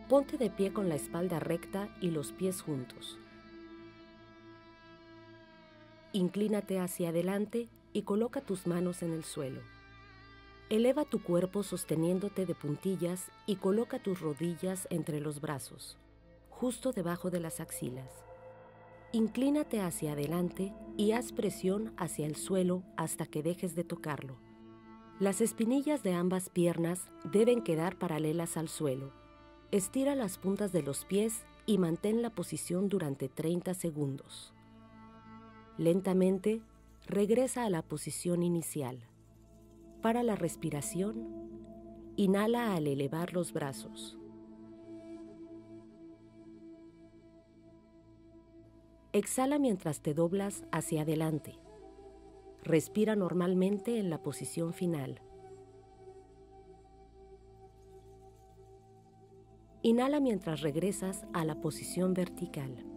Ponte de pie con la espalda recta y los pies juntos. Inclínate hacia adelante y coloca tus manos en el suelo. Eleva tu cuerpo sosteniéndote de puntillas y coloca tus rodillas entre los brazos, justo debajo de las axilas. Inclínate hacia adelante y haz presión hacia el suelo hasta que dejes de tocarlo. Las espinillas de ambas piernas deben quedar paralelas al suelo. Estira las puntas de los pies y mantén la posición durante 30 segundos. Lentamente, regresa a la posición inicial. Para la respiración, inhala al elevar los brazos. Exhala mientras te doblas hacia adelante. Respira normalmente en la posición final. Inhala mientras regresas a la posición vertical.